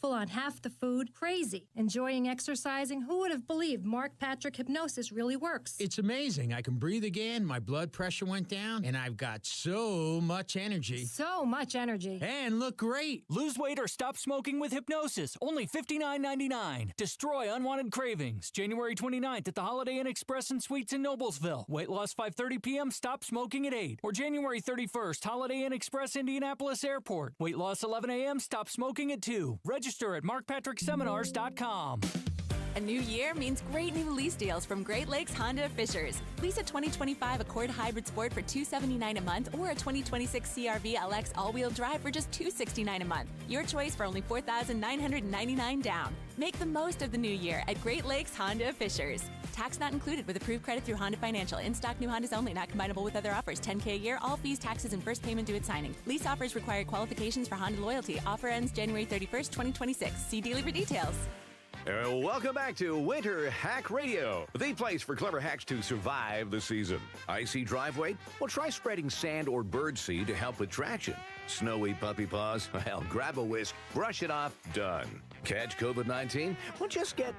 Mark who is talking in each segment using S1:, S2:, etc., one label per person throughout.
S1: full on half the food. Crazy. Enjoying exercising. Who would have believed Mark Patrick hypnosis really works?
S2: It's amazing. I can breathe again, my blood pressure went down, and I've got so much energy.
S1: So much energy.
S2: And look great.
S3: Lose weight or stop smoking with hypnosis. Only $59.99. Destroy unwanted cravings. January 29th at the Holiday Inn Express and Suites in Noblesville. Weight loss 5:30 p.m. Stop smoking at 8. Or January 31st, Holiday Inn Express Indianapolis Airport. Weight loss 11 a.m. Stop smoking at 2. Register at markpatrickseminars.com.
S4: A new year means great new lease deals from Great Lakes Honda of Fishers. Lease a 2025 Accord Hybrid Sport for $279 a month or a 2026 CR-V LX all-wheel drive for just $269 a month. Your choice for only $4,999 down. Make the most of the new year at Great Lakes Honda of Fishers. Tax not included with approved credit through Honda Financial. In-stock new Hondas only, not combinable with other offers. $10K a year, all fees, taxes, and first payment due at signing. Lease offers require qualifications for Honda loyalty. Offer ends January 31st, 2026. See dealer for details.
S5: Welcome back to Winter Hack Radio, the place for clever hacks to survive the season. Icy driveway? Well, try spreading sand or birdseed to help with traction. Snowy puppy paws? Well, grab a whisk, brush it off, done. Catch COVID-19? Well, just get...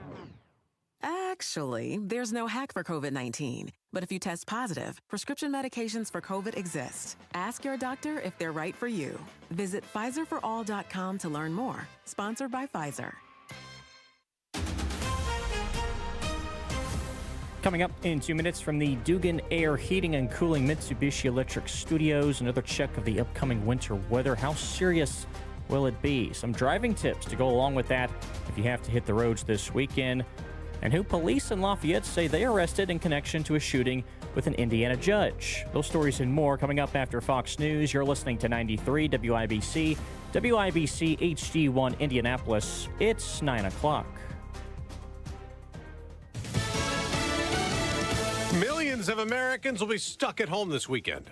S6: Actually, there's no hack for COVID-19. But if you test positive, prescription medications for COVID exist. Ask your doctor if they're right for you. Visit PfizerForAll.com to learn more. Sponsored by Pfizer.
S7: Coming up in 2 minutes from the Dugan Air Heating and Cooling Mitsubishi Electric Studios, another check of the upcoming winter weather. How serious will it be? Some driving tips to go along with that if you have to hit the roads this weekend. And who police in Lafayette say they arrested in connection to a shooting with an Indiana judge. Those stories and more coming up after Fox News. You're listening to 93 WIBC, WIBC HD1 Indianapolis. It's 9 o'clock.
S8: Millions of Americans will be stuck at home this weekend.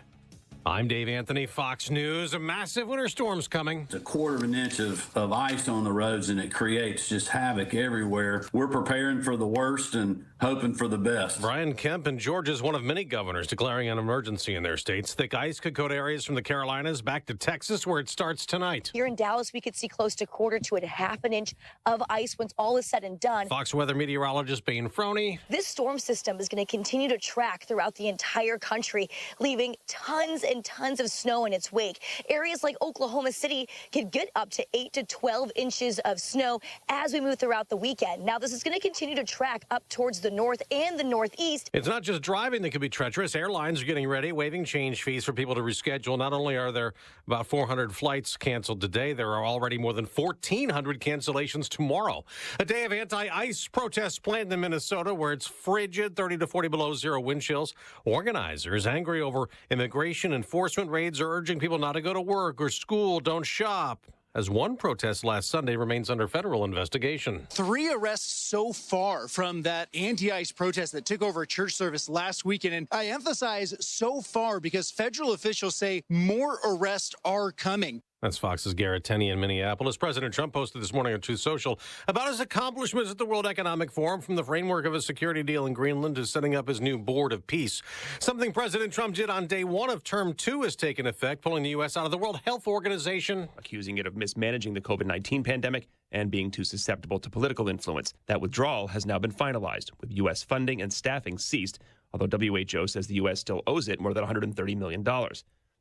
S8: I'm Dave Anthony, Fox News. A massive winter storm's coming.
S9: It's a quarter of an inch of ice on the roads, and it creates just havoc everywhere. We're preparing for the worst and hoping for the best.
S8: Brian Kemp in Georgia is one of many governors declaring an emergency in their states. Thick ice could go to areas from the Carolinas back to Texas, where it starts tonight.
S10: Here in Dallas, we could see close to quarter to a half an inch of ice once all is said and done.
S8: Fox weather meteorologist Bain Froney.
S10: This storm system is going to continue to track throughout the entire country, leaving tons and tons of snow in its wake. Areas like Oklahoma City could get up to 8 to 12 inches of snow as we move throughout the weekend. Now, this is going to continue to track up towards the north and the northeast.
S8: It's not just driving that could be treacherous. Airlines are getting ready, waiving change fees for people to reschedule. Not only are there about 400 flights canceled today, there are already more than 1,400 cancellations tomorrow. A day of anti-ice protests planned in Minnesota, where it's frigid, 30 to 40 below zero wind chills. Organizers angry over immigration enforcement raids are urging people not to go to work or school, don't shop, as one protest last Sunday remains under federal investigation.
S11: 3 arrests so far from that anti-ice protest that took over a church service last weekend. And I emphasize so far because federal officials say more arrests are coming.
S8: That's Fox's Garrett Tenney in Minneapolis. President Trump posted this morning on Truth Social about his accomplishments at the World Economic Forum, from the framework of a security deal in Greenland to setting up his new Board of Peace. Something President Trump did on day one of term 2 has taken effect, pulling the U.S. out of the World Health Organization,
S12: accusing it of mismanaging the COVID-19 pandemic and being too susceptible to political influence. That withdrawal has now been finalized, with U.S. funding and staffing ceased, although WHO says the U.S. still owes it more than $130 million.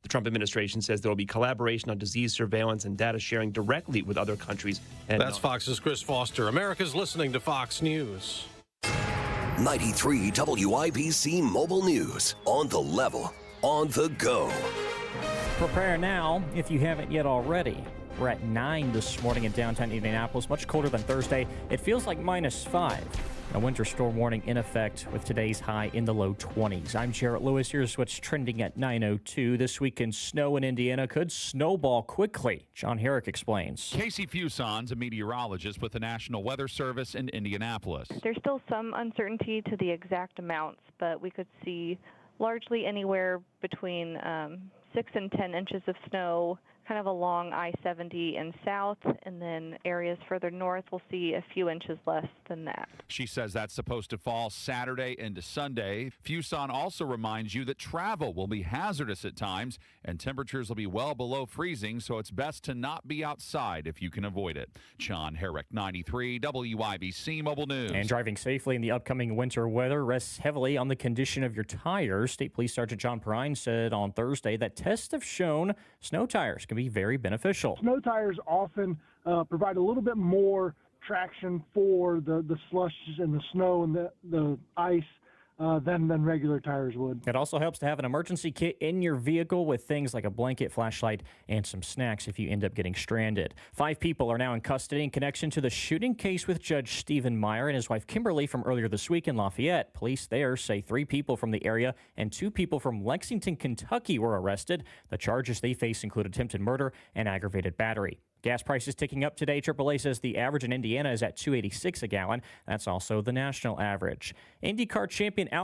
S12: The Trump administration says there will be collaboration on disease surveillance and data sharing directly with other countries. And
S8: that's Fox's Chris Foster. America's listening to Fox News.
S13: 93 WIBC Mobile News. On the level, on the go.
S7: Prepare now if you haven't yet already. We're at 9 this morning in downtown Indianapolis, much colder than Thursday. It feels like -5. A winter storm warning in effect with today's high in the low 20s. I'm Jarrett Lewis. Here's what's trending at 9:02. This weekend, snow in Indiana could snowball quickly. John Herrick explains.
S14: Casey Fuson's a meteorologist with the National Weather Service in Indianapolis.
S15: There's still some uncertainty to the exact amounts, but we could see largely anywhere between 6 and 10 inches of snow kind of along I-70 and south, and then areas further north will see a few inches less than that.
S14: She says that's supposed to fall Saturday into Sunday. Fuson also reminds you that travel will be hazardous at times, and temperatures will be well below freezing, so it's best to not be outside if you can avoid it. John Herrick, 93 WIBC Mobile News.
S7: And driving safely in the upcoming winter weather rests heavily on the condition of your tires. State Police Sergeant John Perrine said on Thursday that tests have shown snow tires can be very beneficial.
S16: Snow tires often provide a little bit more traction for the slush and the snow and the ice than regular tires would.
S7: It also helps to have an emergency kit in your vehicle with things like a blanket, flashlight, and some snacks if you end up getting stranded. 5 people are now in custody in connection to the shooting case with Judge Stephen Meyer and his wife Kimberly from earlier this week in Lafayette. Police there say 3 people from the area and 2 people from Lexington, Kentucky were arrested. The charges they face include attempted murder and aggravated battery. Gas prices ticking up today. AAA says the average in Indiana is at $2.86 a gallon. That's also the national average. IndyCar champion Al